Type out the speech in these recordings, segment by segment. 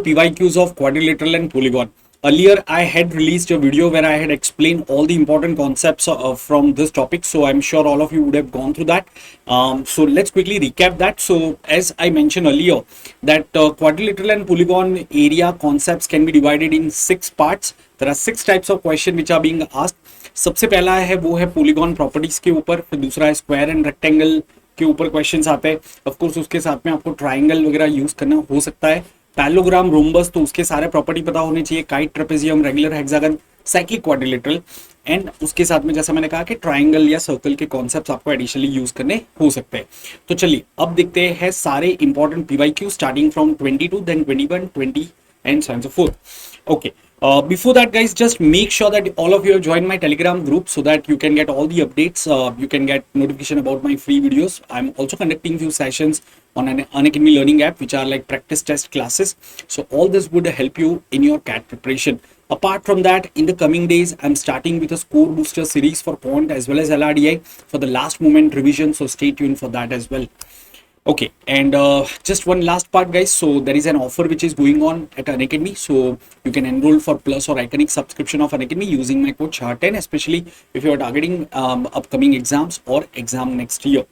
PYQs of quadrilateral and polygon. Earlier, I had released a video where I had explained all the important concepts from this topic. So I'm sure all of you would have gone through that. So let's quickly recap that. So as I mentioned earlier, that quadrilateral and polygon area concepts can be divided in 6 parts. There are 6 types of question which are being asked. सबसे पहला है वो है polygon properties के ऊपर, फिर दूसरा है स्क्वायर एंड रेक्टेंगल के ऊपर क्वेश्चंस आते हैं. ऑफ कोर्स उसके साथ में आपको ट्राइंगल वगैरह यूज करना हो सकता है. पैरेललोग्राम, रोम्बस, तो उसके सारे प्रॉपर्टी पता होने चाहिए. Kite, trapezium, regular hexagon, cyclic quadrilateral and उसके साथ में जैसा मैंने कहा कि ट्राइंगल या सर्कल के कॉन्सेप्ट्स आपको एडिशनली यूज करने हो सकते हैं. तो चलिए अब देखते हैं सारे important PYQ starting from 22 then 21, 20 and so on so forth. Okay. Before that, guys, just make sure that all of you have joined my Telegram group so that you can get all the updates. You can get notification about my free videos. I'm also conducting few sessions on an Unacademy learning app, which are like practice test classes. So all this would help you in your CAT preparation. Apart from that, in the coming days, I'm starting with a score booster series for Quant as well as LRDI for the last moment revision. So stay tuned for that as well. Okay, and just one last part, guys. So there is an offer which is going on at Unacademy. So you can enroll for Plus or Iconic subscription of Unacademy using my code SHAR10, especially if you are targeting upcoming exams or exam next year.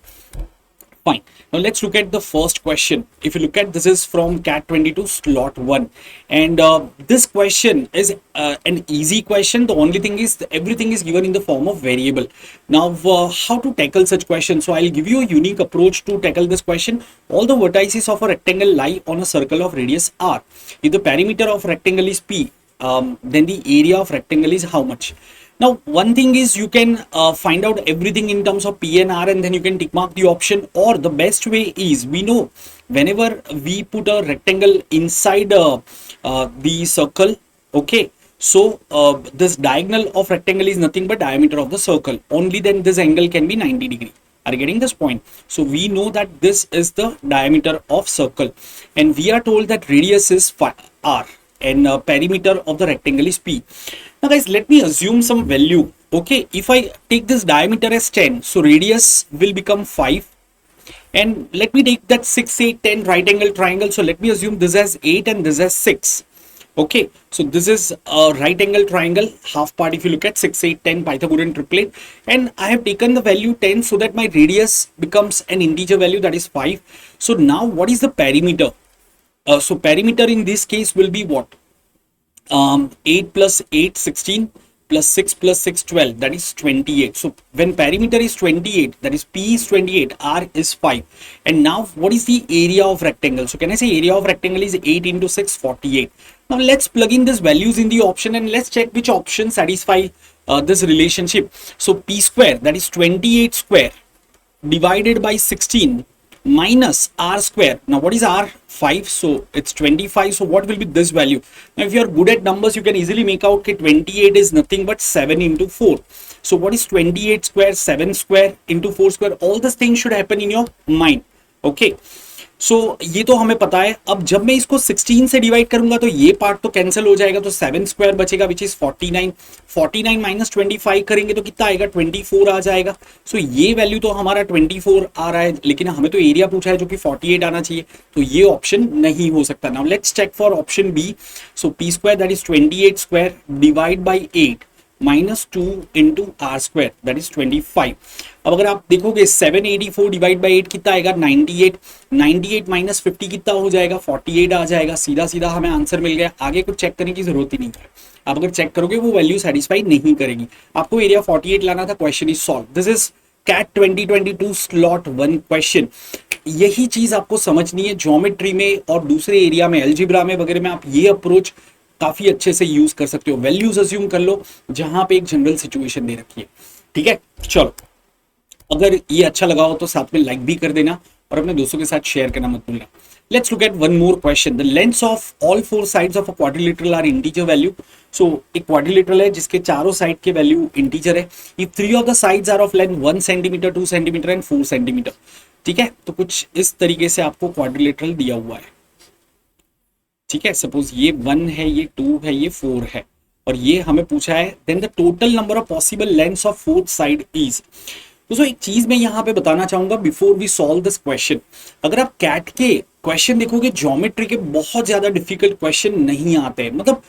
Fine. Now let's look at the first question. If you look at, this is from CAT 22 slot 1, and this question is an easy question. The only thing is everything is given in the form of variable. Now how to tackle such questions? So I'll give you a unique approach to tackle this question. All the vertices of a rectangle lie on a circle of radius r. If the perimeter of rectangle is p, then the area of rectangle is how much? Now, one thing is you can find out everything in terms of P and R, and then you can tick mark the option. Or the best way is, we know whenever we put a rectangle inside the circle, okay, so this diagonal of rectangle is nothing but diameter of the circle. Only then this angle can be 90 degree. Are you getting this point? So we know that this is the diameter of circle, and we are told that radius is r and perimeter of the rectangle is p. Now guys, let me assume some value. Okay, if I take this diameter as 10, so radius will become 5, and let me take that 6, 8, 10 right angle triangle. So let me assume this as 8 and this as 6. Okay, so this is a right angle triangle half part. If you look at 6, 8, 10 Pythagorean triplet, and I have taken the value 10 so that my radius becomes an integer value, that is 5. So now what is the perimeter? So perimeter in this case will be what? 8 plus 8, 16, plus 6 plus 6, 12, that is 28. So when perimeter is 28, that is P is 28, R is 5. And now what is the area of rectangle? So can I say area of rectangle is 8 into 6, 48. Now let's plug in these values in the option and let's check which option satisfy this relationship. So P square, that is 28 square divided by 16 minus r square. Now what is r? 5, so it's 25. So what will be this value? Now if you are good at numbers, you can easily make out that 28 is nothing but 7 into 4. So what is 28 square, 7 square into 4 square? All these things should happen in your mind. Okay, सो ये तो हमें पता है. अब जब मैं इसको 16 से डिवाइड करूंगा तो ये पार्ट तो कैंसिल हो जाएगा, तो 7 स्क्वायर बचेगा विच इज 49. 49 माइनस 25 करेंगे तो कितना आएगा? 24 आ जाएगा. सो ये वैल्यू तो हमारा 24 आ रहा है, लेकिन हमें तो एरिया पूछा है जो कि 48 आना चाहिए, तो ये ऑप्शन नहीं हो सकता. Now let's check for option B. So P square that is 28 square divide by 8 minus 2 into R square that is 25. अब अगर आप देखोगे 784 डिवाइड बाई 8 कितना आएगा? 98. 98 माइनस 50 कितना हो जाएगा? 48 आ जाएगा. सीधा सीधा हमें आंसर मिल गया. आगे कुछ चेक करने की जरूरत ही नहीं है. आप अगर चेक करोगे वो वैल्यू सेटिस्फाई नहीं करेगी. आपको एरिया 48 लाना था, question is solve. This is CAT 2022 slot 1 question. यही चीज आपको समझनी है ज्योमेट्री में और दूसरे एरिया में, अलजेब्रा में वगैरह में. आप ये अप्रोच काफी अच्छे से यूज कर सकते हो. वैल्यूज अज्यूम कर लो जहां पे एक जनरल सिचुएशन दे रखी है. ठीक है, चलो. अगर ये अच्छा लगा हो तो साथ में लाइक भी कर देना और अपने दोस्तों के साथ शेयर करना मत भूलना. Let's look at one more question. The lengths of all 4 sides of a quadrilateral are integer value. So एक क्वाड्रिलेटरल है जिसके चारों साइड के वैल्यू इंटीजर है. If 3 of the sides are of length 1 centimetre, 2 centimetre and 4 centimetre. ठीक है, तो कुछ इस तरीके से आपको क्वाड्रिलेटरल दिया हुआ है. ठीक है, सपोज ये 1 है, ये 2 है, ये 4 है और ये हमें पूछा है then the total number of possible lengths of 4 side is. दोस्तों एक चीज मैं यहाँ पे बताना चाहूंगा before we solve this question. अगर आप कैट के क्वेश्चन देखोगे ज्योमेट्री के बहुत ज्यादा डिफिकल्ट क्वेश्चन नहीं आते हैं, मतलब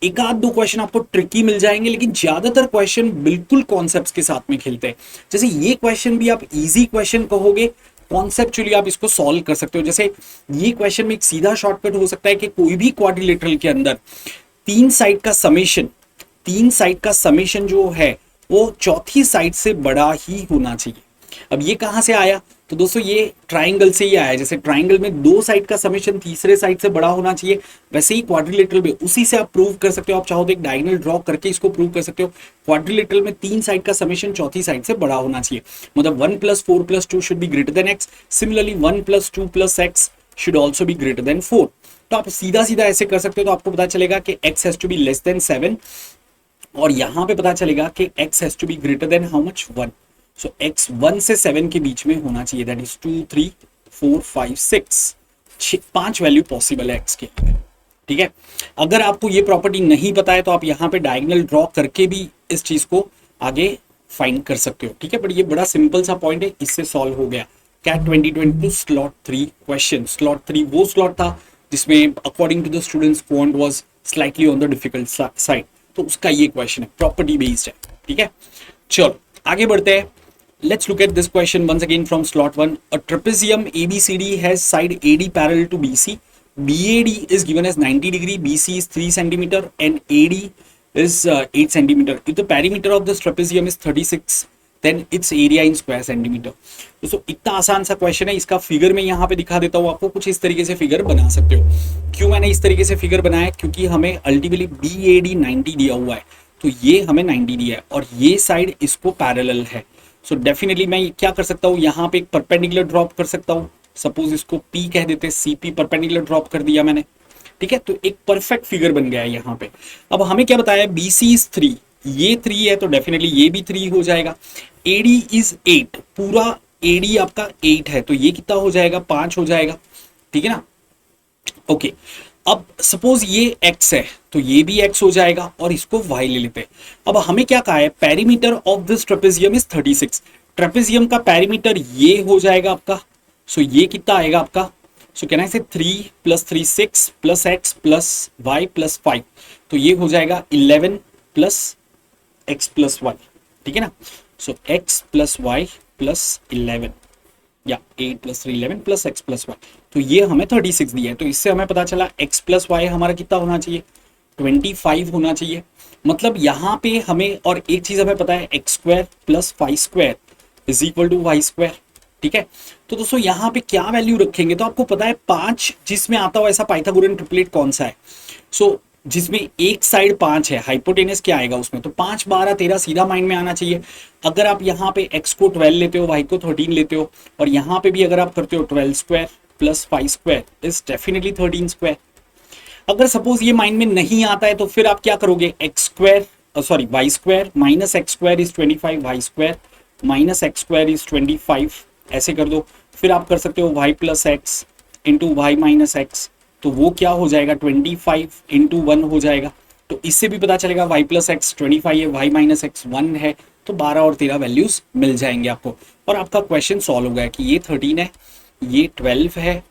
एक आध दो क्वेश्चन आपको ट्रिकी मिल जाएंगे, लेकिन ज्यादातर क्वेश्चन बिल्कुल कॉन्सेप्ट्स के साथ में खेलते हैं। जैसे ये क्वेश्चन भी आप इजी क्वेश्चन कहोगे, कॉन्सेप्चुअली आप इसको सॉल्व कर सकते हो। जैसे ये क्वेश्चन में एक सीधा शॉर्टकट हो सकता है कि कोई भी क्वाड्रिलेटरल के अंदर तीन साइड का समेशन, तीन साइड का समेशन जो है वो चौथी साइड से बड़ा ही होना चाहिए। अब ये कहां से आया, तो दोस्तों ये ट्राइंगल से ही आया। जैसे ट्राइंगल में दो साइड का समेशन तीसरे साइड से बड़ा होना चाहिए, वैसे ही क्वाड्रिलेटरल में उसी से आप प्रूव कर सकते हो। आप चाहो तो एक डायगोनल ड्रॉ करके इसको प्रूव कर सकते हो। क्वाड्रिलेटरल में तीन साइड का समेशन चौथी साइड से बड़ा होना चाहिए, मतलब 1 + 4 + 2 should be greater then x। Similarly 1 + 2 + x should also be greater then 4। तो आप सीधा सीधा ऐसे कर सकते हो, तो आपको पता चलेगा कि x has to be less than 7, और यहां पे पता चलेगा कि x has to be greater than how much 1। So x 1 से 7 के बीच में होना चाहिए, दैट इज 2 3 4 5 6, 5 वैल्यू पॉसिबल है x के। ठीक है, अगर आपको ये प्रॉपर्टी नहीं पता है तो आप यहाँ पे डायगोनल ड्रॉ करके भी इस चीज को आगे फाइंड कर सकते हो। ठीक है, बट ये बड़ा सिंपल सा पॉइंट है, इससे सॉल्व हो गया। Cat 2022 slot 3 question. स्लॉट 3 वो स्लॉट था जिसमें according to the students quant was slightly on the difficult side, तो उसका ये क्वेश्चन है, प्रॉपर्टी बेस्ड है। ठीक है, चलो आगे बढ़ते हैं। Let's look at this question once again from slot 1. A trapezium ABCD has side AD parallel to BC. BAD is given as 90 degree, BC is 3 centimeter and AD is 8 centimeter. If the perimeter of this trapezium is 36, then its area in square centimeter. दोस्तों इतना आसान सा question है, इसका figure मैं यहाँ पे दिखा देता हूँ आपको। कुछ इस तरीके से फिगर बना सकते हो। क्यों मैंने इस तरीके से फिगर बनाया, क्योंकि हमें अल्टीमेटली BAD 90 दिया हुआ है, तो ये हमें 90 दिया है और ये साइड इसको पैरेलल है। सो डेफिनेटली मैं क्या कर सकता हूँ, यहाँ पे एक परपेंडिकुलर ड्रॉप कर सकता हूँ। सपोज इसको P कह देते, CP परपेंडिकुलर ड्रॉप कर दिया मैंने। ठीक है, तो एक परफेक्ट फिगर बन गया है यहाँ पे। अब हमें क्या बताया, BC इज 3, ये 3 है तो डेफिनेटली ये भी 3 हो जाएगा। AD इज 8, पूरा AD आपका 8 है, तो ये कितना हो जाएगा, 5 हो जाएगा। ठीक है ना, ओके। अब सपोज ये x है तो ये भी x हो जाएगा और इसको y ले लेते हैं। अब हमें क्या कहा है, perimeter of this trapezium is 36। Trapezium का पेरीमीटर ये हो जाएगा आपका। सो ये कितना आएगा आपका, सो कैन आई से 3 + 3 6 + x + y + 5, तो ये हो जाएगा 11 + x + y। ठीक है ना, सो x + y + 11 या 8 + 3 11 + x + y, तो ये हमें 36 दिया है। तो इससे हमें पता चला x + y हमारा कितना होना चाहिए, 25 होना चाहिए। मतलब यहाँ पे हमें और एक चीज हमें पता है, x² + y² = y²। ठीक है, तो दोस्तों यहाँ पे क्या वैल्यू रखेंगे, तो आपको पता है 5 जिसमें आता हो ऐसा पाइथागोरियन ट्रिपलेट कौन सा है। सो जिसमें एक साइड 5 है, हाइपोटेनस क्या आएगा उसमें, तो 5 12 13 सीधा माइंड में आना चाहिए। अगर आप यहाँ पे x को 12 लेते हो, y को 13 लेते हो, और यहाँ पे भी अगर आप करते हो 12² + 5² इज डेफिनेटली 13²। अगर सपोज ये माइंड में नहीं आता है तो फिर आप क्या करोगे, y² - x² is 25, y² - x² is 25, ऐसे कर दो। फिर आप कर सकते हो y + x × y - x, तो वो क्या हो जाएगा, 25 × 1 हो जाएगा। तो इससे भी पता चलेगा y + x 25 है, y - x 1 है, तो 12 और 13 वैल्यूज मिल जाएंगे आपको और आपका क्वेश्चन सॉल्व हो गया कि ये 13 है, ये 12 है,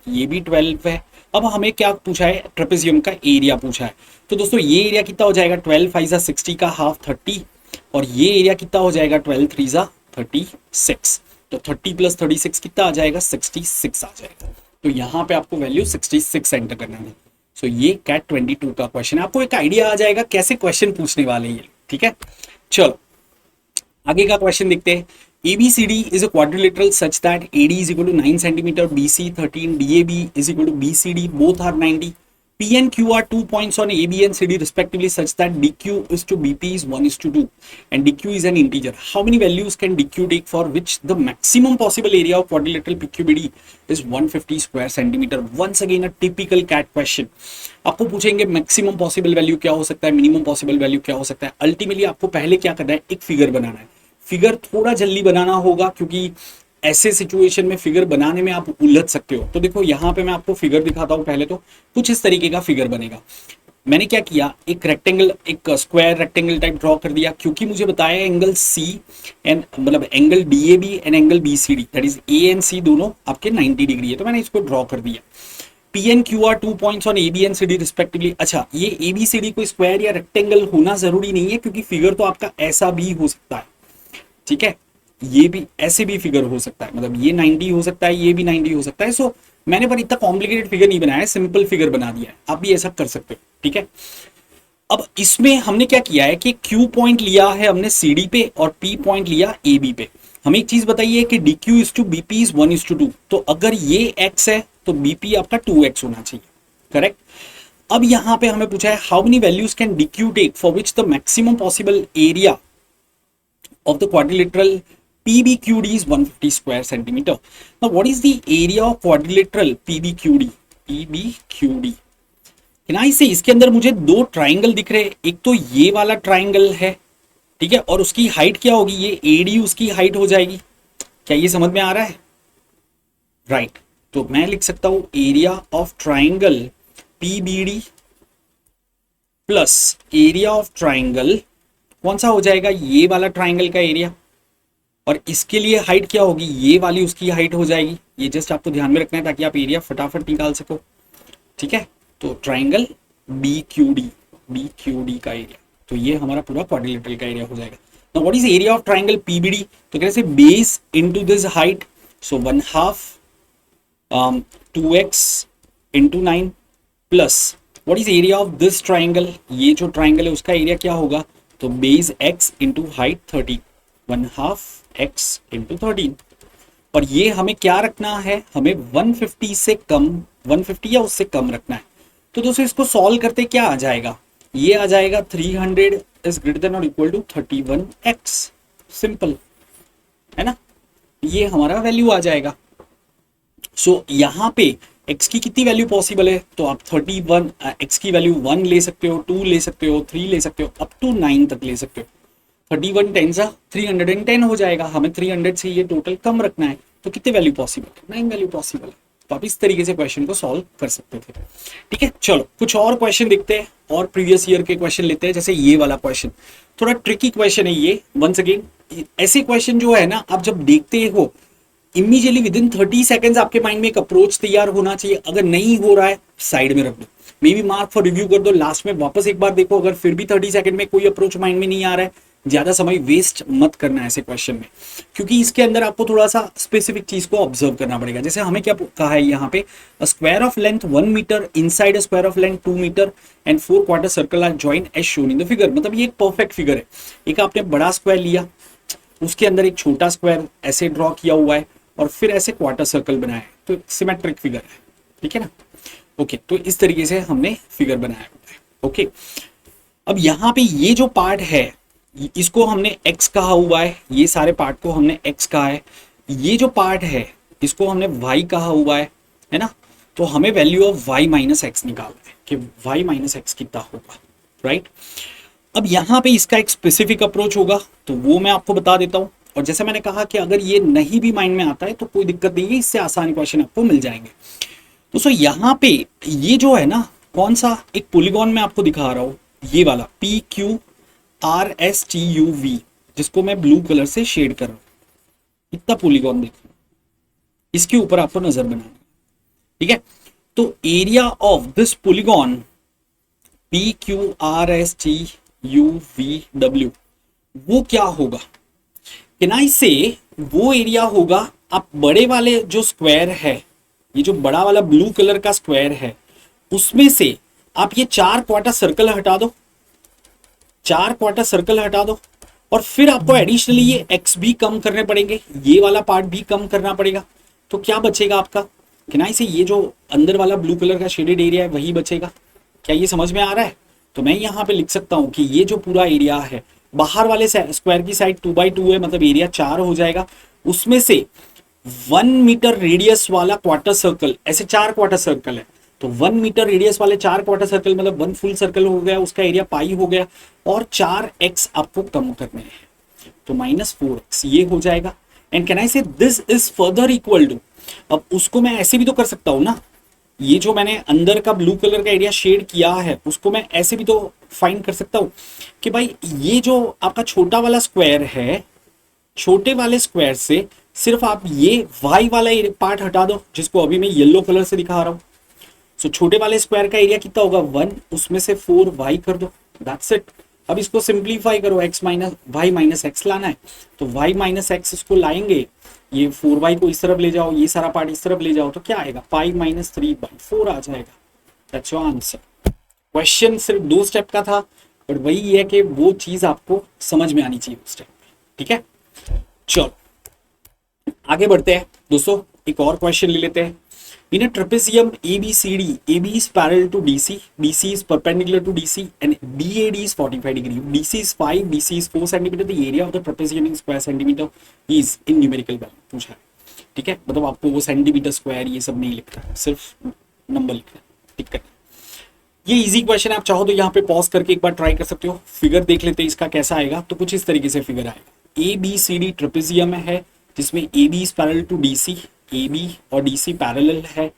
ये भी 12 है। अब हमें क्या पूछा है, ट्रेपेजियम का एरिया पूछा है। तो दोस्तों ये एरिया कितना हो जाएगा, 12 5 60 का हाफ 30, और ये एरिया कितना हो जाएगा, 12 3 36। तो 30 + 36 कितना आ जाएगा, 66 आ जाएगा। तो यहाँ पे आपको वैल्यू 66 एंटर करना है। सो ये कैट 22 का क्वेश्चन है, आपको एक आइडिया आ जाएगा कैसे क्वेश्चन पूछने वाले हैं। ठीक है, चलो आगे का क्वेश्चन देखते हैं। ABCD is a quadrilateral such that AD is equal to 9 cm, BC 13, DAB is equal to BCD, both are 90. P and Q are 2 points on AB and CD respectively such that DQ is to BP is 1:2 and DQ is an integer. How many values can DQ take for which the maximum possible area of quadrilateral PQBD is 150 square centimeter? Once again a typical CAT question. आपको पूछेंगे maximum possible value क्या हो सकता है, minimum possible value क्या हो सकता है। अल्टीमेटली आपको पहले क्या करना है, एक फिगर बनाना है। फिगर थोड़ा जल्दी बनाना होगा क्योंकि ऐसे सिचुएशन में फिगर बनाने में आप उलझ सकते हो। तो देखो यहाँ पे मैं आपको फिगर दिखाता हूँ। पहले तो कुछ इस तरीके का फिगर बनेगा। मैंने क्या किया, एक रेक्टेंगल, एक स्क्वायर रेक्टेंगल टाइप ड्रॉ कर दिया, क्योंकि मुझे बताया एंगल सी एंड मतलब angle D A B and angle B C D, that is A and C दोनों आपके 90 डिग्री है, तो मैंने इसको ड्रॉ कर दिया। P and Q are 2 points on A B and C D respectively. अच्छा, ये ए बी सी डी कोई स्क्वायर या रेक्टेंगल होना जरूरी नहीं है, क्योंकि फिगर तो आपका ऐसा भी हो सकता है, ठीक है, ये भी ऐसे भी फिगर हो सकता है, मतलब ये 90 हो सकता है, ये भी 90 हो सकता है। सो मैंने पर इतना कॉम्प्लिकेटेड फिगर नहीं बनाया है, सिंपल फिगर बना दिया है, आप भी ऐसा कर सकते हो, ठीक है। अब इसमें हमने क्या किया है कि Q पॉइंट लिया है हमने CD पे और P पॉइंट लिया AB पे। हमें एक चीज बताइए कि DQ is to BP is 1:2, तो अगर ये X है तो BP आपका 2X होना चाहिए, करेक्ट। अब यहां पे हमें पूछा है how many values can DQ take for which the maximum possible area of the quadrilateral PBQD is 150 square centimeter. Now, what is the area of quadrilateral PBQD? PBQD. Can I say इसके अंदर मुझे दो triangle दिख रहे हैं, एक तो ये वाला ट्राइंगल है, ठीक है, और उसकी हाइट क्या होगी, ये AD उसकी हाइट हो जाएगी। क्या ये समझ में आ रहा है? राइट, तो मैं लिख सकता हूं area of triangle PBD plus area of triangle, कौन सा हो जाएगा, ये वाला ट्राइंगल का एरिया, और इसके लिए हाइट क्या होगी, ये वाली उसकी हाइट हो जाएगी। ये जस्ट आपको ध्यान में रखना है ताकि आप एरिया फटाफट निकाल सको, ठीक है। तो ट्राइंगल BQD का एरिया, तो ये हमारा पूरा क्वाड्रिलेटरल का एरिया हो जाएगा। Now what is area of triangle PBD? तो कैसे, base into this height, so 1/2 2x into 9 plus what is area of this triangle, ये जो ट्राइंगल है उसका एरिया क्या होगा, तो base x into height 30, 1/2 x into 13। और ये हमें क्या रखना है, हमें 150 से कम, 150 या उससे कम रखना है। तो दोस्तों इसको सॉल्व करते क्या आ जाएगा, ये आ जाएगा 300 इज ग्रेटर देन और इक्वल टू 31x, सिंपल है ना, ये हमारा वैल्यू आ जाएगा। सो यहाँ पे x की कितनी वैल्यू पॉसिबल है, तो आप 31 x की वैल्यू 1 ले सकते हो, 2 ले सकते हो, 3 ले सकते हो, अप टू 9 तक ले सकते हो। 31 10 सा 310 हो जाएगा, हमें 300 से ये टोटल कम रखना है, तो कितने वैल्यू पॉसिबल है, 9 वैल्यू पॉसिबल है। तो आप इस तरीके से क्वेश्चन को सॉल्व कर सकते थे, ठीक है। चलो कुछ और क्वेश्चन देखते हैं और प्रीवियस ईयर के क्वेश्चन लेते हैं। जैसे ये वाला क्वेश्चन थोड़ा ट्रिकी क्वेश्चन है ये, वंस अगेन ऐसे क्वेश्चन जो है ना, आप जब देखते हो इमीडिएटली विद इन 30 सेकंड्स आपके माइंड में एक अप्रोच तैयार होना चाहिए। अगर नहीं हो रहा है साइड में रख दो, may be mark for review कर दो, लास्ट में वापस एक बार देखो, अगर फिर भी 30 सेकंड में कोई अप्रोच माइंड में नहीं आ रहा है, ज्यादा समय वेस्ट मत करना है ऐसे क्वेश्चन में, क्योंकि इसके अंदर आपको थोड़ा सा स्पेसिफिक चीज को ऑब्जर्व करना पड़ेगा। जैसे हमें क्या कहा है यहाँ पे, a square of length 1 metre inside a square of length 2 metre and 4 quarter circle are joint as shown in the figure. मतलब ये एक परफेक्ट फिगर है। एक आपने बड़ा स्क्वायर लिया, उसके अंदर एक छोटा स्क्वायर ऐसे ड्रॉ किया हुआ है और फिर ऐसे क्वार्टर सर्कल बनाया है, तो सिमेट्रिक फिगर है, ठीक है ना। ओके, तो इस तरीके से हमने फिगर बनाया हुआ है। ओके, अब यहाँ पे ये जो पार्ट है इसको हमने x कहा हुआ है, ये सारे पार्ट को हमने x कहा है। ये जो पार्ट है इसको हमने y कहा हुआ है ना। तो हमें value of y minus x निकालना है कि y माइनस एक्स कितना होगा, राइट। अब यहाँ पे इसका एक स्पेसिफिक अप्रोच होगा, तो वो मैं आपको बता देता हूँ। और जैसे मैंने कहा कि अगर ये नहीं भी माइंड में आता है तो कोई दिक्कत नहीं है, इससे आसान क्वेश्चन आपको मिल जाएंगे। दोस्तों यहाँ पे ये जो है ना, कौन सा एक पॉलीगॉन मैं आपको दिखा रहा हूँ, ये वाला PQRSTUV, जिसको मैं ब्लू कलर से शेड कर रहा हूँ, इतना पॉलीगॉन देखो, इसके ऊपर आपको नजर बनाना, ठीक है। तो area of this polygon PQRSTUVW वो क्या होगा, कैन आई से वो एरिया होगा, आप बड़े वाले जो स्क्वायर है, ये जो बड़ा वाला ब्लू कलर का स्क्वायर है, उसमें से आप ये 4 क्वार्टर सर्कल हटा दो, 4 क्वार्टर सर्कल हटा दो, और फिर आपको एडिशनली ये x भी कम करने पड़ेंगे, ये वाला पार्ट भी कम करना पड़ेगा। तो क्या बचेगा आपका, कैन आई से ये जो अंदर वाला ब्लू कलर का शेडेड एरिया है वही बचेगा। क्या ये समझ में आ रहा है? तो मैं यहाँ पे लिख सकता हूं कि ये जो पूरा एरिया है, बाहर वाले स्क्वायर की साइड 2/2 है, मतलब एरिया 4 हो जाएगा। उसमें से 1 मीटर रेडियस वाला क्वार्टर सर्कल, ऐसे 4 क्वार्टर सर्कल है, तो 1 मीटर रेडियस वाले 4 क्वार्टर सर्कल मतलब 1 फुल सर्कल हो गया, उसका एरिया पाई हो गया, और 4x आपको कम करने हैं, तो -4x ये हो जाएगा। And can I say this is further equal to, अब उसको मैं ऐसे भी तो कर सकता हूं ना, ये जो मैंने अंदर का ब्लू कलर का एरिया शेड किया है उसको मैं ऐसे भी तो फाइंड कर सकता हूँ कि भाई ये जो आपका छोटा वाला स्क्वायर है, छोटे वाले स्क्वायर से सिर्फ आप ये वाई वाला पार्ट हटा दो जिसको अभी मैं येलो कलर से दिखा रहा हूं। सो छोटे वाले स्क्वायर का एरिया कितना होगा 1, उसमें से 4 वाई कर दो, दैट्स इट। अब इसको सिंप्लीफाई करो, x minus Y minus X लाना है तो y माइनस एक्स इसको लाएंगे, ये 4y को इस तरफ ले जाओ, ये सारा पार्ट इस तरफ ले जाओ तो क्या आएगा पाई माइनस 3/4 आ जाएगा। That's your answer. क्वेश्चन सिर्फ 2 स्टेप का था, बट वही है कि वो चीज आपको समझ में आनी चाहिए उस स्टेप में, ठीक है। चलो आगे बढ़ते हैं दोस्तों, एक और क्वेश्चन ले लेते हैं। इन अ trapezium ABCD, AB is parallel to DC, BC is perpendicular to DC and BAD is 45 degree. DC is 5, BC is 4 centimeter. The area of the trapezium in square centimeter is in numerical value पूछा है, ठीक है। मतलब आपको वो centimetre square ये सब नहीं लिखना है, सिर्फ नंबर लिखना है, टिक करना है। ये इजी क्वेश्चन है, आप चाहो तो यहाँ पे पॉज करके एक बार ट्राई कर सकते हो। फिगर देख लेते हैं इसका कैसा आएगा। तो कुछ इस तरीके से फिगर आएगा। ABCD ट्रेपेजियम है जिसमें AB is parallel to DC, AB और DC पैरेलल है,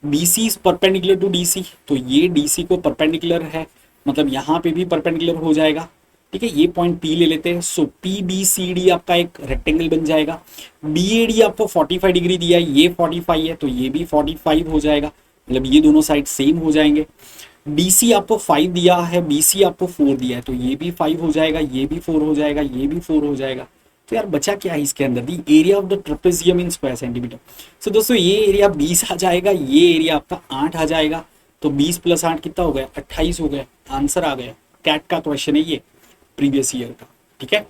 BC is perpendicular to DC, तो ये DC को परपेंडिकुलर है, मतलब यहाँ पे भी परपेंडिकुलर हो जाएगा, ठीक है। ये पॉइंट P ले लेते हैं। सो PBCD आपका एक रेक्टेंगल बन जाएगा। BAD आपको 45 डिग्री दिया है, ये 45 है तो ये भी 45 हो जाएगा, मतलब ये दोनों साइड सेम हो जाएंगे। DC आपको 5 दिया है, BC आपको 4 दिया है तो ये भी 5 हो जाएगा, ये भी 4 हो जाएगा, ये भी 4 हो जाएगा। तो यार बचा क्या है इसके अंदर, the area of the trapezium in square centimetre. So दोस्तों ये एरिया 20 आ जाएगा, ये एरिया आपका 8 आ जाएगा, तो 20 + 8 कितना हो गया 28 हो गया। आंसर आ गया। कैट का क्वेश्चन है ये, प्रीवियस ईयर का, ठीक है।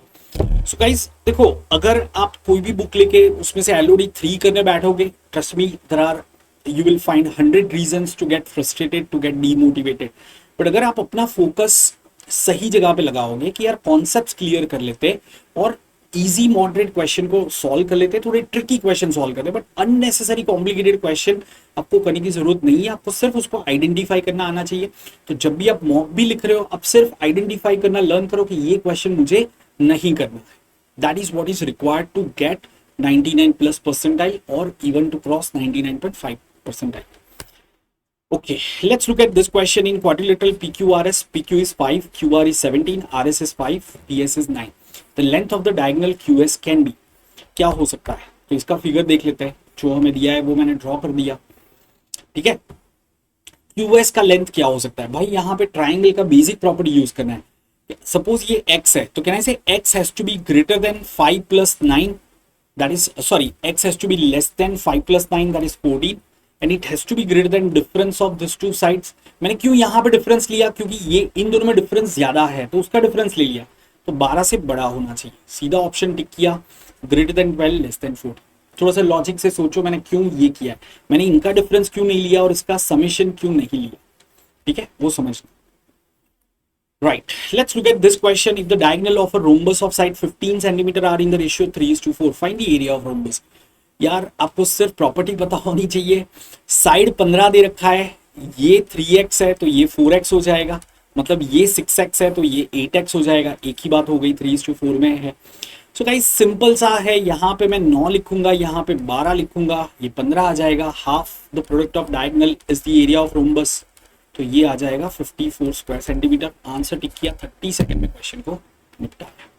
सो गाइस देखो, अगर आप कोई भी बुक लेके उसमें से LOD 3 करने बैठोगे, trust me there are you will find 100 reasons to get frustrated, to get demotivated. But अगर आप अपना फोकस सही जगह पे लगाओगे कि यार कॉन्सेप्ट्स क्लियर कर लेते और इजी मॉडरेट क्वेश्चन को सॉल्व कर लेते, थोड़े ट्रिकी क्वेश्चन सॉल्व करते, बट अननेसेसरी कॉम्प्लिकेटेड क्वेश्चन आपको करने की जरूरत नहीं है। आपको सिर्फ उसको आइडेंटिफाई करना आना चाहिए। तो जब भी आप मॉक भी लिख रहे हो, आप सिर्फ आइडेंटिफाई करना लर्न करो कि ये क्वेश्चन मुझे नहीं करना है। That is what is required to get 99+ percentile और even to cross 99.5 percentile. Okay, let's look at this question in quadrilateral PQRS. PQ is 5, QR is 17, RS is 5, PS is 9. The length of the diagonal QS can be, क्या हो सकता है? तो इसका figure देख लेते हैं, जो हमें दिया है वो मैंने ड्रॉ कर दिया, ठीक है। QS का लेंथ क्या हो सकता है भाई? यहाँ पे ट्राइंगल का बेसिक प्रॉपर्टी यूज करना है। सपोज ये x है, तो can I say x has to be greater than 5 + 9, that is sorry x has to be less than 5 + 9, that is 14, and it has to be greater than difference of these two sides। मैंने क्यों यहाँ पे difference लिया? क्योंकि ये इन दोनों में difference ज्यादा है तो उसका डिफरेंस ले लिया, तो 12 से बड़ा होना चाहिए। सीधा ऑप्शन टिक किया, ग्रेटर देन 12 लेस देन 14। थोड़ा सा लॉजिक से सोचो, मैंने क्यों ये किया है, मैंने इनका डिफरेंस क्यों नहीं लिया और इसका समेशन क्यों नहीं लिया, ठीक है, वो समझना। Right, let's look at this question. If the diagonal of a rhombus of side 15 cm are in the ratio 3:4, find the area of rhombus। यार आपको सिर्फ प्रॉपर्टी पता होनी चाहिए। साइड 15 दे रखा है, ये 3x है तो ये 4x हो जाएगा, मतलब ये 6x है तो ये 8x हो जाएगा। एक ही बात हो गई, 3:4 में है। सो गाइस सिंपल सा है, यहाँ पे मैं 9 लिखूंगा, यहाँ पे 12 लिखूंगा, ये 15 आ जाएगा। Half the product of diagonal is the area of rhombus, तो ये आ जाएगा 54 स्क्वायर सेंटीमीटर। आंसर टिक किया, 30 सेकंड में क्वेश्चन को निपटाया।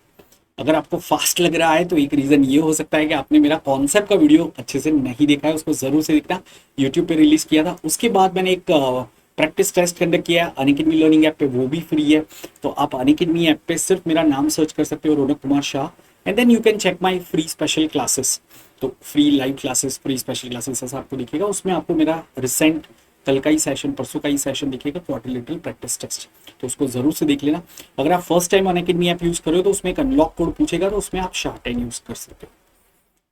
अगर आपको फास्ट लग रहा है तो एक रीजन ये हो सकता है कि आपने मेरा कॉन्सेप्ट का वीडियो अच्छे से नहीं देखा है, उसको जरूर से देखना। यूट्यूब पे रिलीज किया था, उसके बाद मैंने एक प्रैक्टिस टेस्ट कंडक्ट किया है अनअकैडमी लर्निंग ऐप पे, वो भी फ्री है। तो आप अनअकैडमी ऐप पे सिर्फ मेरा नाम सर्च कर सकते हो, Raunak Kumar Shah, and then you can check my free special classes. तो free live classes, free special classes ऐसा आपको दिखेगा, उसमें आपको मेरा रिसेंट कल का ही सेशन, परसों का ही सेशन दिखेगा, क्वाड्रिलेटरल प्रैक्टिस टेस्ट, तो उसको जरूर से देख लेना। अगर आप first time Unacademy app use कर रहे हो तो उसमें एक अनलॉक कोड पूछेगा, तो उसमें आप शाह10 यूज कर सकते हो,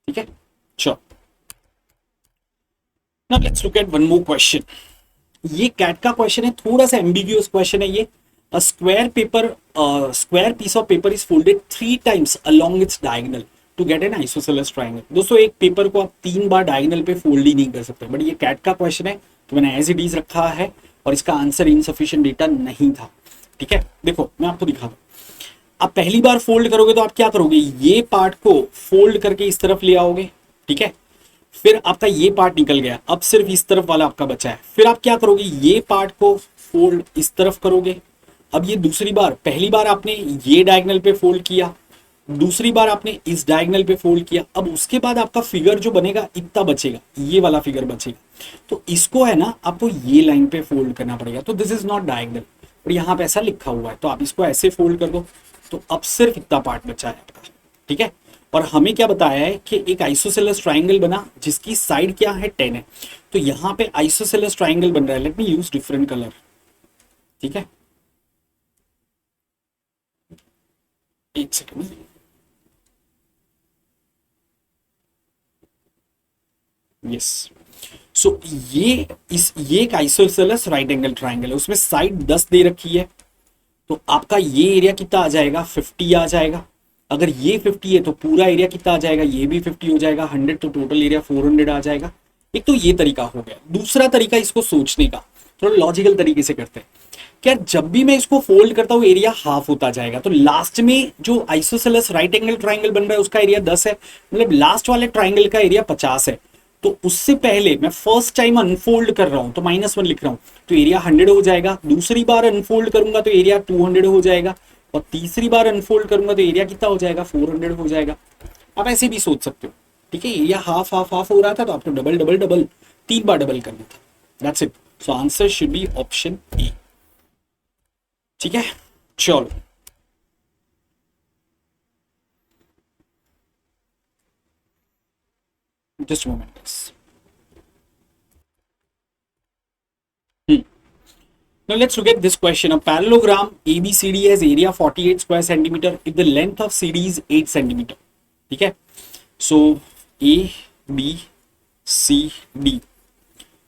ठीक है। चलो now let's look at one more question. ये कैट का क्वेश्चन है, थोड़ा सा एम्बिग्यूअस क्वेश्चन है ये। A square piece of paper is folded 3 times along its diagonal to get an isosceles triangle। दोस्तों एक पेपर को आप 3 बार डायगोनल पे फोल्ड ही नहीं कर सकते, बट ये कैट का क्वेश्चन है तो मैंने एज इट इज रखा है और इसका आंसर इनसफिशिएंट डेटा नहीं था, ठीक है। देखो मैं आपको दिखा दूं, आप पहली बार फोल्ड करोगे तो आप क्या करोगे, ये पार्ट को फोल्ड करके इस तरफ ले आओगे, ठीक है। फिर आपका ये पार्ट निकल गया, अब सिर्फ इस तरफ वाला आपका बचा है। फिर आप क्या करोगे, ये पार्ट को फोल्ड इस तरफ करोगे। अब ये दूसरी बार, पहली बार आपने ये डायगोनल पे फोल्ड किया, दूसरी बार आपने इस डायगोनल पे फोल्ड किया। अब उसके बाद आपका फिगर जो बनेगा इतना बचेगा, ये वाला फिगर बचेगा। तो इसको है ना आपको ये लाइन पे फोल्ड करना पड़ेगा। तो दिस इज नॉट डायगोनल, और यहाँ पे ऐसा लिखा हुआ है, तो आप इसको ऐसे फोल्ड कर दो। तो अब सिर्फ इतना पार्ट बचा है आपका, ठीक है। और हमें क्या बताया है कि एक आइसोसेलेस ट्राइंगल बना जिसकी साइड क्या है 10 है। तो यहाँ पे आइसोसेलेस ट्राइंगल बन रहा है। Let me use different colour, ठीक है, एक सेकंड। यस, सो ये एक आइसोसेलेस राइट एंगल ट्राइंगल है, उसमें साइड 10 दे रखी है। तो आपका ये एरिया कितना आ जाएगा, 50 आ जाएगा। अगर ये 50 है तो पूरा एरिया कितना आ जाएगा, ये भी 50 हो जाएगा। 100 तो टोटल एरिया 400 आ जाएगा। एक तो ये तरीका हो गया। दूसरा तरीका इसको सोचने का, थोड़ा लॉजिकल तरीके से करते हैं। क्या जब भी मैं इसको फोल्ड करता हूँ एरिया हाफ होता जाएगा, तो लास्ट में जो आइसोसेलेस राइट एंगल ट्राइंगल बन रहा है उसका एरिया 10 है, मतलब लास्ट वाले ट्राइंगल का एरिया 50 है। तो उससे पहले मैं फर्स्ट टाइम अनफोल्ड कर रहा हूं तो -1 लिख रहा हूं, तो एरिया 100 हो जाएगा। दूसरी बार अनफोल्ड करूंगा तो एरिया 200 हो जाएगा, और तीसरी बार अनफोल्ड करूंगा तो एरिया कितना हो जाएगा, 400 हो जाएगा। आप ऐसे भी सोच सकते हो, ठीक है। एरिया हाफ हाफ हाफ हो रहा था तो आपको डबल डबल डबल 3 बार डबल करना था। That's it. So answer should be option A, ठीक है। चलो just a moment guys. Now let's look at this question. A parallelogram ABCD has area 48 square centimeter if the length of CD is 8 centimeter. ठीक है, so ABCD,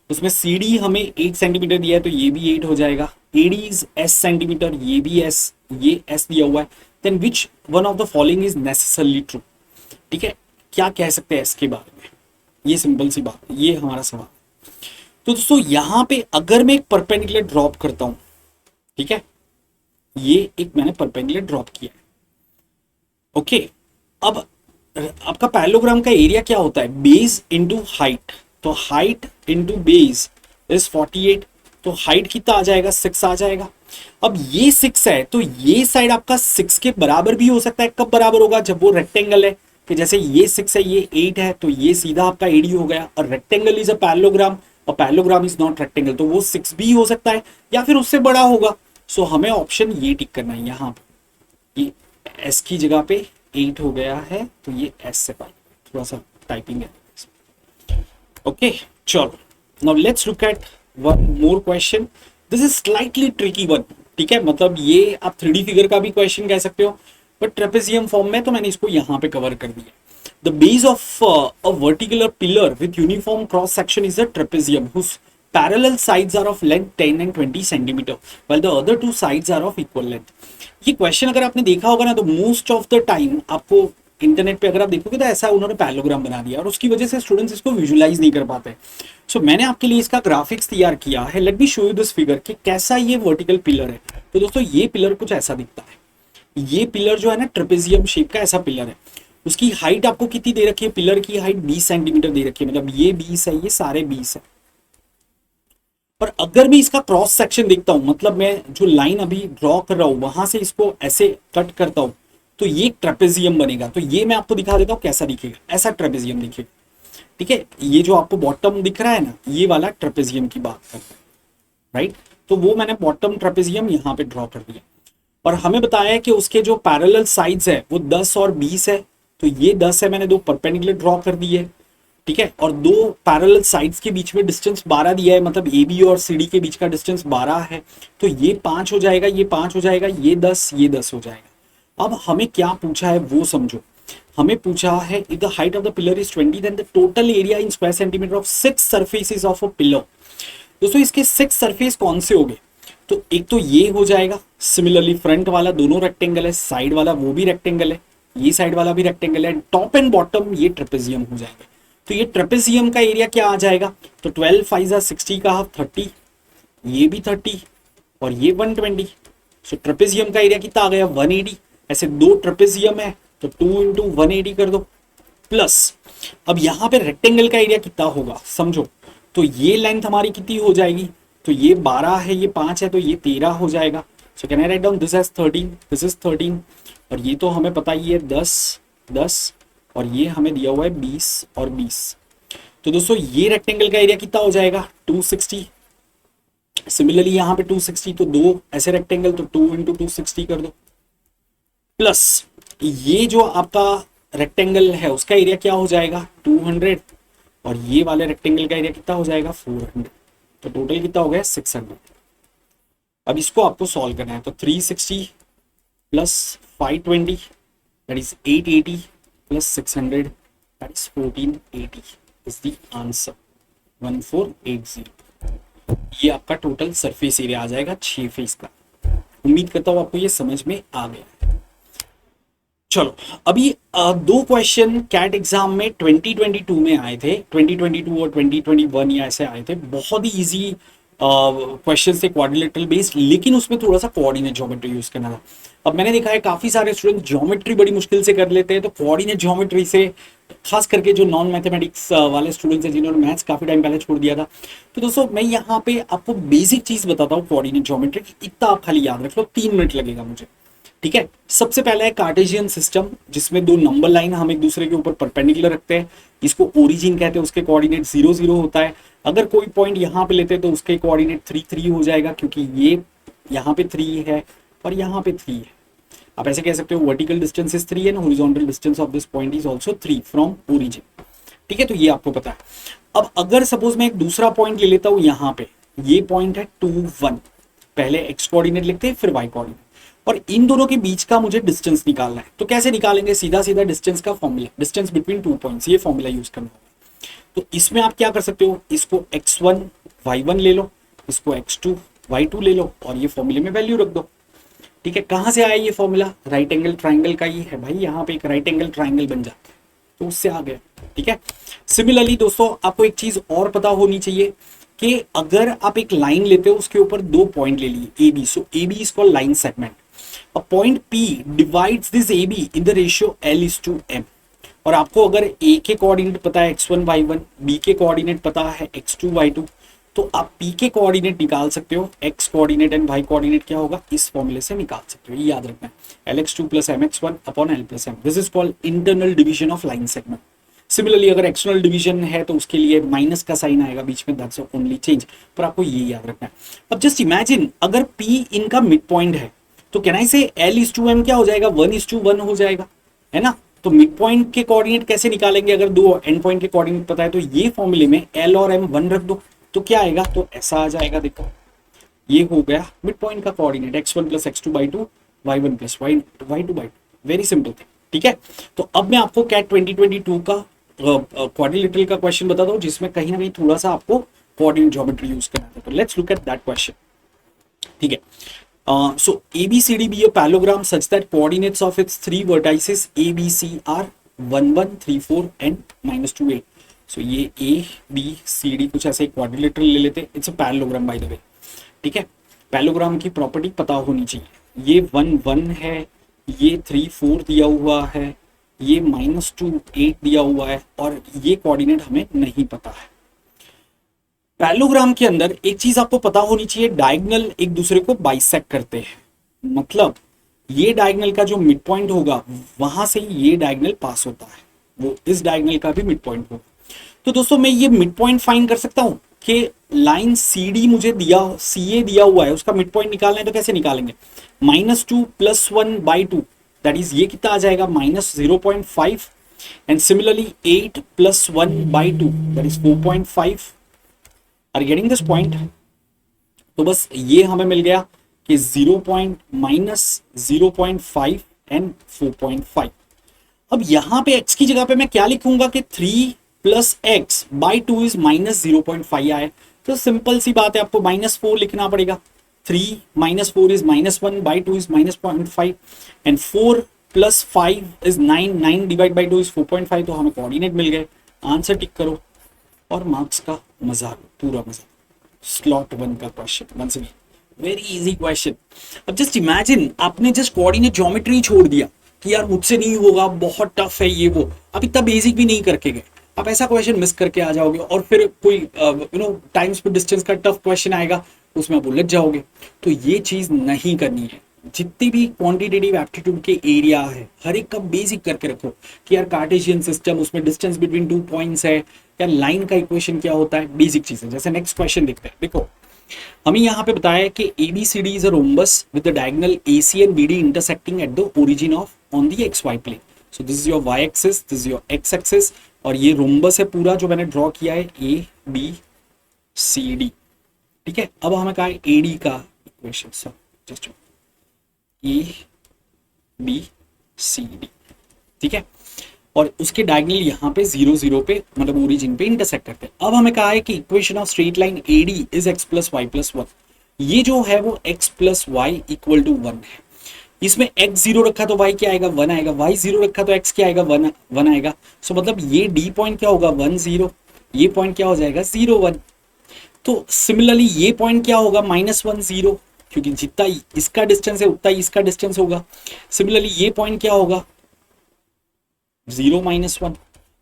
उसमें CD हमें 8 centimetre दिया है तो ये भी 8 हो जाएगा। AD is S सेंटीमीटर, ये भी S, ये S दिया हुआ है। Then which one of the following is necessarily true? ठीक है, क्या कह सकते हैं S के बारे में, ये सिंपल सी बात, ये हमारा सवाल। तो दोस्तों यहाँ पे अगर मैं एक परपेंडिकुलर ड्रॉप करता हूं, ठीक है, ये एक मैंने परपेंडिकुलर ड्रॉप किया है, ओके। अब आपका पैरेललोग्राम का एरिया क्या होता है, बेस इनटू हाइट। तो हाइट इनटू बेस इज 48, तो हाइट कितना आ जाएगा, 6 आ जाएगा। अब ये 6 है तो ये साइड आपका 6 के बराबर भी हो सकता है। कब बराबर होगा, जब वो रेक्टेंगल है, कि जैसे ये 6 है ये 8 है, तो ये सीधा आपका एडी हो गया। और रेक्टेंगल इज अ पैरेललोग्राम और पैरेललोग्राम इज नॉट रेक्टेंगल, तो वो 6 भी हो सकता है या फिर उससे बड़ा होगा। सो हमें ऑप्शन ये टिक करना है यहाँ पे, ये एस की जगह पे 8 हो गया है तो ये एस से पाई, थोड़ा सा टाइपिंग है, ओके। चलो now let's look at one more question. This is slightly tricky one, ठीक है, मतलब ये आप 3D फिगर का भी क्वेश्चन कह सकते हो, बट ट्रेपेजियम फॉर्म में, तो मैंने इसको यहाँ पे कवर कर दिया। The base of a vertical pillar with uniform cross section is a trapezium whose parallel sides are of length 10 and 20 centimeter while the other two sides are of equal length. ये question अगर आपने देखा होगा ना, तो most of the time आपको internet पे अगर आप देखोगे तो ऐसा उन्होंने पैरेललोग्राम बना दिया और उसकी वजह से स्टूडेंट्स इसको विजुलाइज नहीं कर पाते। सो मैंने आपके लिए इसका ग्राफिक्स तैयार किया है। Let me show you this figure कि कैसा ये वर्टिकल पिलर है। तो दोस्तों ये पिलर कुछ ऐसा दिखता है। ये पिलर जो है ना ट्रेपेजियम शेप का ऐसा पिलर है। उसकी हाइट आपको कितनी दे रखी है, पिलर की हाइट 20 सेंटीमीटर दे रखी है, मतलब ये 20 है, ये सारे 20 है। और अगर मैं इसका क्रॉस सेक्शन देखता हूं, मतलब मैं जो लाइन अभी ड्रॉ कर रहा हूं वहां से इसको ऐसे कट करता हूं, तो ये ट्रेपेजियम बनेगा। तो ये मैं आपको दिखा देता हूं कैसा दिखेगा, ऐसा ट्रेपेजियम दिखेगा, ठीक है। ये जो आपको बॉटम दिख रहा है ना, ये वाला ट्रेपेजियम की बात करते हैं, राइट। तो वो मैंने बॉटम ट्रेपेजियम यहाँ पे ड्रॉ कर दिया और हमें बताया है कि उसके जो पैरेलल साइड्स है वो 10 और 20 है। तो ये 10 है, मैंने दो परपेंडिकुलर ड्रॉ कर दी है, ठीक है, और दो पैरेलल साइड्स के बीच में डिस्टेंस 12 दिया है, मतलब ए बी और सी डी के बीच का डिस्टेंस 12 है। तो ये 5 हो जाएगा, ये 5 हो जाएगा, ये 10, ये 10 हो जाएगा। अब हमें क्या पूछा है वो समझो। हमें पूछा है if the height of the pillar is 20 then the total area in square centimetre of 6 surfaces of a pillar. दोस्तों इसके 6 सरफेस कौन से हो गए, तो एक तो ये हो जाएगा, सिमिलरली फ्रंट वाला दोनों रेक्टेंगल है, साइड वाला वो भी रेक्टेंगल है, ये साइड वाला भी रेक्टेंगल है, टॉप एंड बॉटम ये ट्रेपेजियम हो जाएंगे। तो ये ट्रेपेजियम का एरिया क्या आ जाएगा, तो 12 5 60 का हाफ 30, ये भी 30 और ये 120। सो ट्रेपेजियम का एरिया कितना आ गया 180। ऐसे दो ट्रेपेजियम है तो 2 × 180 कर दो, प्लस अब यहाँ पे रेक्टेंगल का एरिया कितना होगा समझो, तो ये लेंथ हमारी कितनी हो जाएगी, तो ये 12 है, ये 5 है, तो ये 13 हो जाएगा। So can I write down this as 13, this is 13, और ये तो हमें पता ही है 10 10, और ये हमें दिया हुआ है 20 और 20। तो दोस्तों ये रेक्टेंगल का एरिया कितना हो जाएगा 260। सिमिलरली यहाँ पे 260, तो दो ऐसे रेक्टेंगल, तो 2 इंटू 260 कर दो, प्लस ये जो आपका रेक्टेंगल है उसका एरिया क्या हो जाएगा 200, और ये वाले रेक्टेंगल का एरिया कितना हो जाएगा 400, तो टोटल कितना हो गया 600। अब इसको आपको सॉल्व करना है, तो 360 plus 520 that is 880 plus 600 that is 1480 is the answer 1480। ये आपका टोटल सरफेस एरिया आ जाएगा 6 फेस का। उम्मीद करता हूं आपको ये समझ में आ गया है। चलो अभी दो क्वेश्चन कैट एग्जाम में 2022 में आए थे, 2022 और 2021 या ऐसे आए थे, बहुत ही इजी क्वेश्चन थे क्वाड्रिलेटरल बेस्ड, लेकिन उसमें थोड़ा सा कोऑर्डिनेट ज्योमेट्री यूज करना था। अब मैंने देखा है काफी सारे स्टूडेंट ज्योमेट्री बड़ी मुश्किल से कर लेते हैं, तो कोऑर्डिनेट ज्योमेट्री से खास करके जो नॉन मैथमेटिक्स वाले स्टूडेंट्स हैं जिन्होंने मैथ्स काफी टाइम पहले छोड़ दिया था, तो दोस्तों मैं यहाँ पे आपको बेसिक चीज बताता हूँ कोऑर्डिनेट ज्योमेट्री की, इतना आप खाली याद रख लो, 3 मिनट लगेगा मुझे, ठीक है। सबसे पहला है कार्टेशियन सिस्टम, जिसमें दो नंबर लाइन हम एक दूसरे के ऊपर परपेंडिकुलर रखते हैं, इसको ओरिजिन कहते हैं, उसके कोऑर्डिनेट 0 0 होता है। अगर कोई पॉइंट यहाँ पे लेते हैं तो उसके कोऑर्डिनेट 3 3 हो जाएगा, क्योंकि ये यहाँ पे 3 है और यहाँ पे 3 है। आप ऐसे कह सकते हो vertical distance is 3 and horizontal distance of this point is also 3 from origin, ठीक है, तो ये आपको पता है। अब अगर सपोज मैं एक दूसरा पॉइंट ले लेता हूँ, यहाँ पे ये पॉइंट है 2 1, पहले एक्स कोऑर्डिनेट लिखते हैं फिर वाई कोऑर्डिनेट, और इन दोनों के बीच का मुझे डिस्टेंस निकालना है। तो कैसे निकालेंगे, सीधा सीधा डिस्टेंस का फॉर्मूला, डिस्टेंस बिटवीन 2 पॉइंट्स, ये फॉर्मूला यूज करना होगा। तो इसमें आप क्या कर सकते हो, इसको x1 y1 ले लो, इसको x2 y2 ले लो, और ये फॉर्मूले में वैल्यू रख दो, ठीक है। कहां से आया ये फॉर्मूला, राइट एंगल ट्राइंगल का ही है भाई, यहाँ पे एक राइट एंगल ट्राइंगल बन जाता है, तो उससे आ गया, ठीक है। सिमिलरली दोस्तों आपको एक चीज और पता होनी चाहिए कि अगर आप एक लाइन लेते हो उसके ऊपर 2 पॉइंट ले लिए AB, so AB is called line segment. A point P divides this AB in the ratio L:M, और आपको अगर A के कोऑर्डिनेट पता है x1 y1, B के कोऑर्डिनेट पता है x2 y2, तो आप P के कोऑर्डिनेट निकाल सकते हो, x coordinate and y coordinate क्या होगा, इस फॉर्मूले से निकाल सकते हो, ये याद रखना है, Lx2 plus mx1 upon L plus m, this is called internal division of line segment. Similarly अगर एक्सटर्नल डिवीजन है तो उसके लिए माइनस का साइन आएगा बीच में, दैट्स ओनली चेंज, पर आपको ये याद रखना है। अब जस्ट इमेजिन अगर P इनका मिड पॉइंट है, तो कैन आई से L:M क्या हो जाएगा 1:1 हो जाएगा, है ना। तो मिड पॉइंट के कोऑर्डिनेट कैसे निकालेंगे, अगर दो एंड पॉइंट के कोऑर्डिनेट पता है, तो ये फॉर्मूले में L और M 1 रख दो, तो क्या आएगा, तो ऐसा आ जाएगा, देखो ये हो गया मिड पॉइंट का coordinate x1 plus x2/2 y1 plus y2/2, very simple thing, ठीक है। तो अब मैं आपको कैट 2022 का क्वाड्रिलेटरल का क्वेश्चन बताता हूँ, जिसमें कहीं ना कहीं थोड़ा सा आपको कोऑर्डिनेट ज्योमेट्री यूज करना है, तो let's look at that question, ठीक है। So ABCD be a parallelogram such that coordinates of its 3 vertices ABC are 1 1 3 4 and -2 8. So ये ABCD कुछ ऐसे क्वाड्रिलेटरल ले लेते हैं, it's a parallelogram by the way, ठीक है। पैरेललोग्राम की प्रॉपर्टी पता होनी चाहिए, ये 1 1 है, ये 3 4 दिया हुआ है, ये -2 8 दिया हुआ है, और ये कोऑर्डिनेट हमें नहीं पता है। पैरेललोग्राम के अंदर एक चीज आपको पता होनी चाहिए, डायगोनल एक दूसरे को बाइसेक्ट करते हैं, मतलब ये डायगोनल का जो मिड पॉइंट होगा वहां से ये डायगोनल पास होता है, वो इस डायगोनल का भी मिड पॉइंट होगा। तो दोस्तों मैं ये मिड पॉइंट फाइंड कर सकता हूं कि लाइन CD मुझे दिया, CA दिया हुआ है, उसका मिड पॉइंट निकालना है, तो कैसे निकालेंगे, -2 + 1/2, दैट इज ये कितना आ जाएगा -0.5, and similarly 8 + 1/2 that is 4.5। Are getting this point, तो बस ये हमें मिल गया कि 0.5 एंड 4.5। अब यहां पे x की जगह पे मैं क्या लिखूंगा कि 3 + x/2 इज -0.5 आए, तो सिंपल सी बात है, आपको -4 लिखना पड़ेगा, 3 - 4 is -1/2 is -0.5, and 4 + 5 is 9, 9 divide by 2 is 4.5, तो हमें कोऑर्डिनेट मिल गए, आंसर टिक करो और मार्क्स का मजा लो, पूरा मजा। स्लॉट 1 का question, once again very easy question. अब जस्ट इमेजिन आपने जस्ट कोऑर्डिनेट ज्योमेट्री छोड़ दिया, कि यार मुझसे नहीं होगा, बहुत टफ है ये वो, आप इतना बेसिक भी नहीं करके गए, आप ऐसा क्वेश्चन मिस करके आ जाओगे और फिर कोई टाइम स्पीड डिस्टेंस का टफ क्वेश्चन आएगा उसमें आप उलझ जाओगे। तो ये चीज नहीं करनी है। जितनी भी क्वांटिटेटिव एप्टीट्यूड के एरिया है हर एक का बेसिक करके रखो कि यार कार्टेशियन सिस्टम, उसमें डिस्टेंस बिटवीन 2 पॉइंट्स है, या लाइन का इक्वेशन क्या होता है, बेसिक चीजें। जैसे नेक्स्ट क्वेश्चन देखते हैं, देखो हमें यहाँ पे बताया है कि ABCD is a rhombus with the diagonal AC and BD intersecting at the origin of on the XY प्लेन। So this is your Y axis, this is your X axis, और ये रोम्बस है पूरा जो मैंने ड्रॉ किया है ABCD। ठीक है, अब हमें कहा है AD का इक्वेशन, सो जस्ट ABCD। ठीक है, और उसके डायगोनल यहाँ पे 0 0 पे मतलब ओरिजिन पे इंटरसेक्ट करते हैं। अब हमें कहा है कि equation of straight line AD is x plus Y plus 1। ये जो है वो x plus Y equal to 1 है। इसमें x 0 रखा तो y क्या आएगा, 1 आएगा, y 0 रखा तो x क्या आएगा, 1 आएगा। सो मतलब ये D पॉइंट क्या होगा, 1 0, ये पॉइंट क्या हो जाएगा, 0 1। तो सिमिलरली ये पॉइंट क्या होगा, -1 0, क्योंकि जितना इसका डिस्टेंस है उतना ही इसका डिस्टेंस होगा। सिमिलरली ये पॉइंट क्या होगा, 0 -1।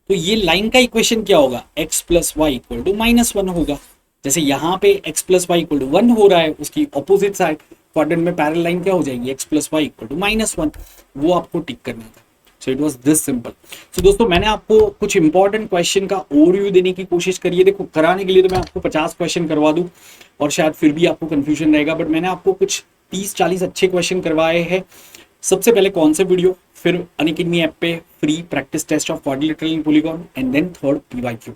तो ये लाइन का इक्वेशन क्या होगा, x plus Y equal to -1 होगा। जैसे यहाँ पे x plus Y equal to 1 हो रहा है, उसकी ऑपोजिट साइड क्वाड्रेंट में पैरेलल लाइन क्या हो जाएगी, x plus Y equal to -1। वो आपको टिक करना था। So it was this simple. So दोस्तों मैंने आपको कुछ इंपॉर्टेंट क्वेश्चन का ओवरव्यू देने की कोशिश करी है। देखो कराने के लिए तो मैं आपको 50 क्वेश्चन करवा दूं और शायद फिर भी आपको कंफ्यूजन रहेगा, बट मैंने आपको कुछ 30-40 अच्छे क्वेश्चन करवाए हैं। सबसे पहले कॉन्सेप्ट वीडियो, फिर अनअकैडमी ऐप पे free practice test of quadrilateral and polygon, and then third PYQ।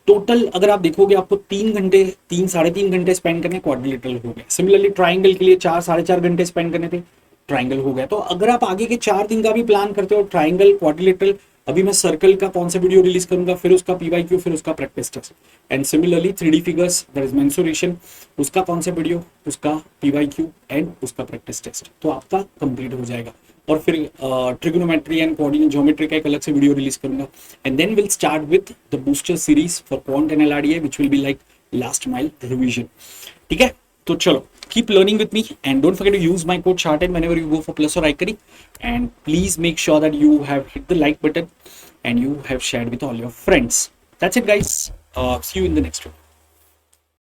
Total अगर आप देखोगे आपको 3 घंटे 3-3.5 घंटे स्पेंड करने क्वाड्रिलेटरल हो गए। सिमिलरली ट्राइंगल के लिए 4-4.5 घंटे स्पेंड करने थे, ट्राइंगल हो गया। तो अगर आप आगे के 4 दिन का भी प्लान करते हो, ट्राइंगल, क्वाड्रिलेटरल, अभी मैं सर्कल का कौन सा वीडियो रिलीज करूंगा, फिर उसका PYQ, फिर उसका practice test, and similarly 3D figures that is mensuration, उसका कौन सा वीडियो, उसका PYQ एंड उसका प्रैक्टिस टेस्ट, तो आपका कंप्लीट हो जाएगा। और फिर ट्रिग्नोमेट्री एंड कोऑर्डिनेट ज्योमेट्री का एक अलग से वीडियो रिलीज करूंगा, and then will start with the booster series for quant and LRDA which will be like last mile revision. ठीक है, तो चलो keep learning with me and don't forget to use my code SHARTEN whenever you go for plus or iconic, and please make sure that you have hit the like button and you have shared with all your friends. That's it guys, see you in the next one.